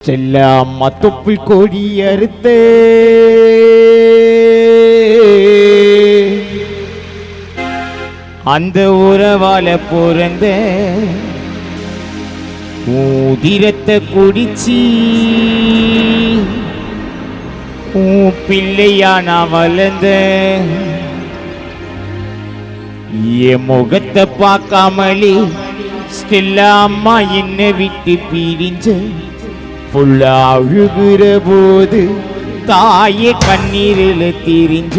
செல்லாம்மா தொப்புள் கொடி அறுத்து அந்த உறவால பிறந்த ஊதிரத்தை குடிச்சி பிள்ளையா நான் வளர்ந்த என் முகத்தை பார்க்காமலே ஸ்டெல்லா அம்மா என்னை விட்டு பிரிஞ்ச புள்ள அழுகிற போது தாயே கண்ணீரில் திரிஞ்ச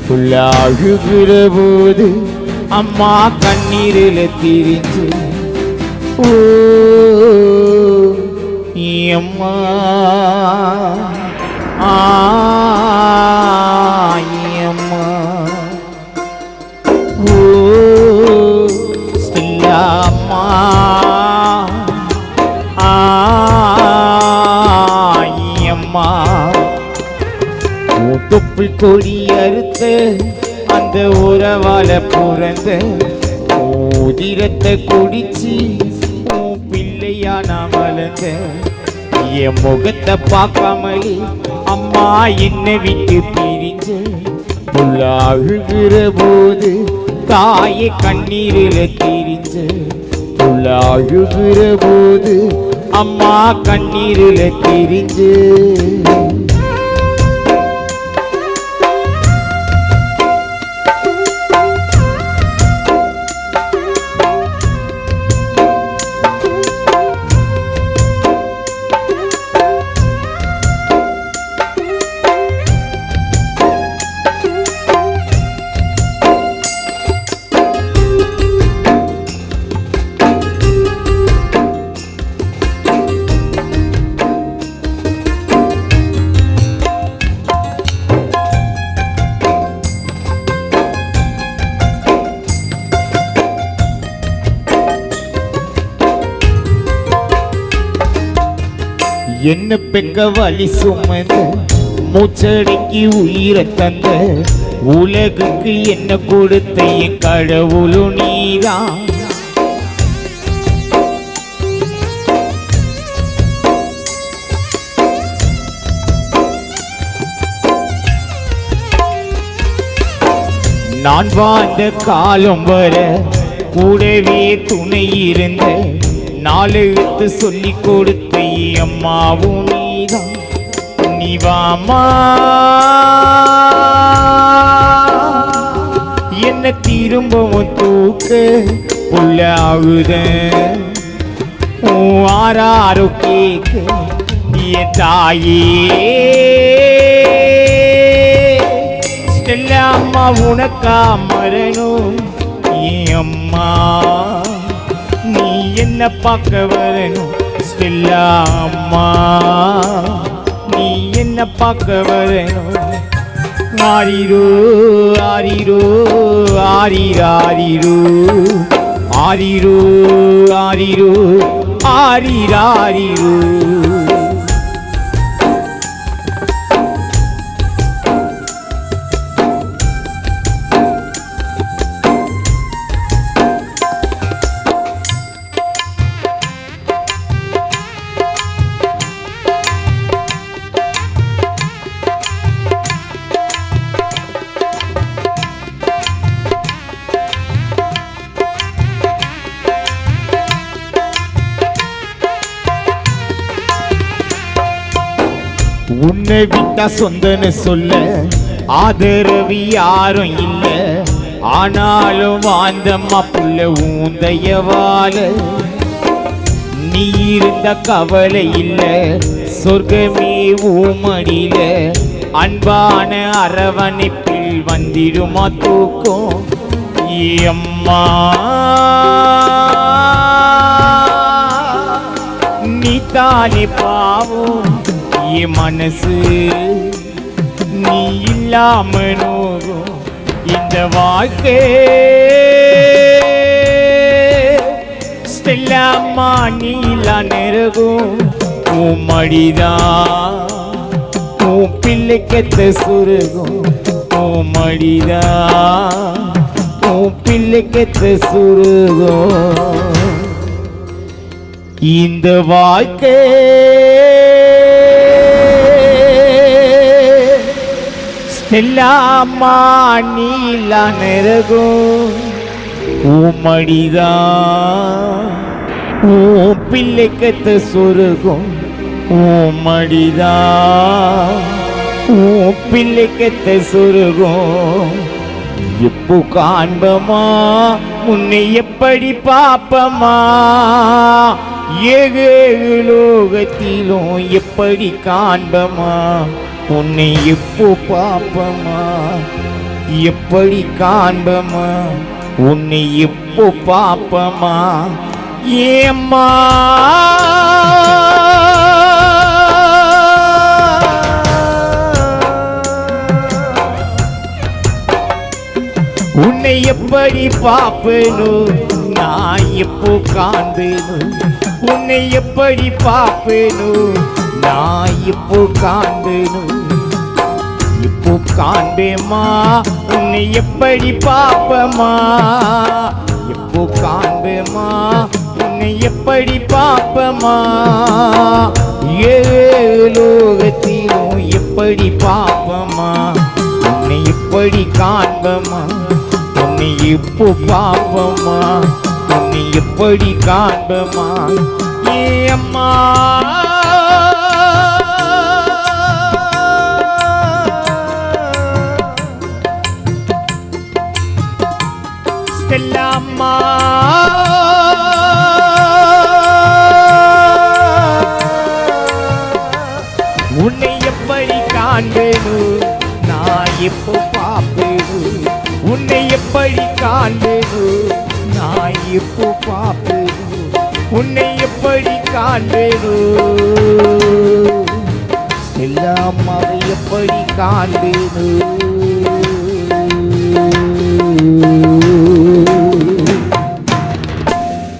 புள்ள அழுகிற போது அம்மா கண்ணீரில் திரிஞ்ச ஓ அம்மா அம்மா ஓ ஸ்டெல்லா அம்மா தொப்புள் கொடி அறுத்த அந்த உறவால பிறந்த ஊதிரத்தை குடிச்சு பிள்ளையா நான் வளர்ந்த என் முகத்தை பார்க்காமலே அம்மா என்னை விட்டு பிரிஞ்ச புள்ள அழுகிற போது தாயை கண்ணீரில் திரிஞ்ச புள்ள அழுகிற போது அம்மா கண்ணீரில் திரிஞ்ச என்ன பெக்க வலி சுமந்த மூச்சடிக்கு உயிரை தந்த உலகுக்கு என்ன கொடுத்த என் கடவுளு நீதான் நான் வாழ்ந்த காலம் வர கூடவே துணை இருந்த நாலு எழுத்து சொல்லி கொடுத்த அம்மாவும் நீதான் நீ வாமா என்ன திரும்பவும் தூக்க புள்ள ஆகுத ஆறாரோ கேட்க என் தாயே ஸ்டெல்லா அம்மா உனக்கா மரணும் என் அம்மா நீ என்ன பார்க்க வரணும் ஸ்டெல்லா அம்மா நீ என்ன பார்க்க வரணும் ஆரிரோ ஆரிரோ ஆரிராரிரோ ஆரிரோ ஆரிரோ ஆரிராரிரோ உன்னை விட்டா சொந்தன்னு சொல்ல ஆதரவு யாரும் இல்ல ஆனாலும் வாழ்ந்தம்மா புள்ள ஊந்தையவால நீ இருந்த கவலை இல்ல சொர்க்கமே ஊமடியில அன்பான அரவணைப்பில் வந்திடுமா தூக்கம் அம்மா நீ தானே பாவும் என் மனசு நீ இல்லாம நோகும் இந்த வாழ்க்கை ஸ்டெல்லா அம்மா நீலா நெருகும் உன் மடிதான் உன் பிள்ளைக்கெத்த சுருகும் உன் மடிதான் உன் பிள்ளைக்கெத்த சுருகும் இந்த வாழ்க்கை செல்லாமா நீலா நெருகும் மடிதான் உன் பிள்ளைக்கத்த சொருகும் மடிதான் உன் பிள்ளைக்கத்த சொருகும் எப்போ காண்பமா உன்னை எப்படி பாப்பமா ஏழு லோகத்திலும் எப்படி காண்பமா உன்னை எப்போ பாப்பமா எப்படி காண்பமா உன்னை எப்போ பாப்பமா ஏம்மா உன்னை எப்படி பாப்பேனோ நான் எப்போ காண்பேனோ உன்னை எப்படி பாப்பேனோ நான் எப்போ காண்பேனோ எப்போ காண்பேமா உன்னை எப்படி பாப்பமா எப்போ காண்பேமா உன்னை எப்படி பாப்பமா ஏலோகத்திலும் எப்படி பாப்பமா உன்னை எப்படி காண்பமா உன்னை எப்போ பாப்பமா உன்னை எப்படி காண்பமா ஏ அம்மா செல்லம்மா உன்னை எப்படி காண்பேனோ நான் எப்போ பாப்பேனோ உன்னை எப்படி காண்பேனோ நான் எப்போ பாப்பேனோ உன்னை எப்படி காண்பேனோ செல்லம்மாவை எப்படி காண்பேனோ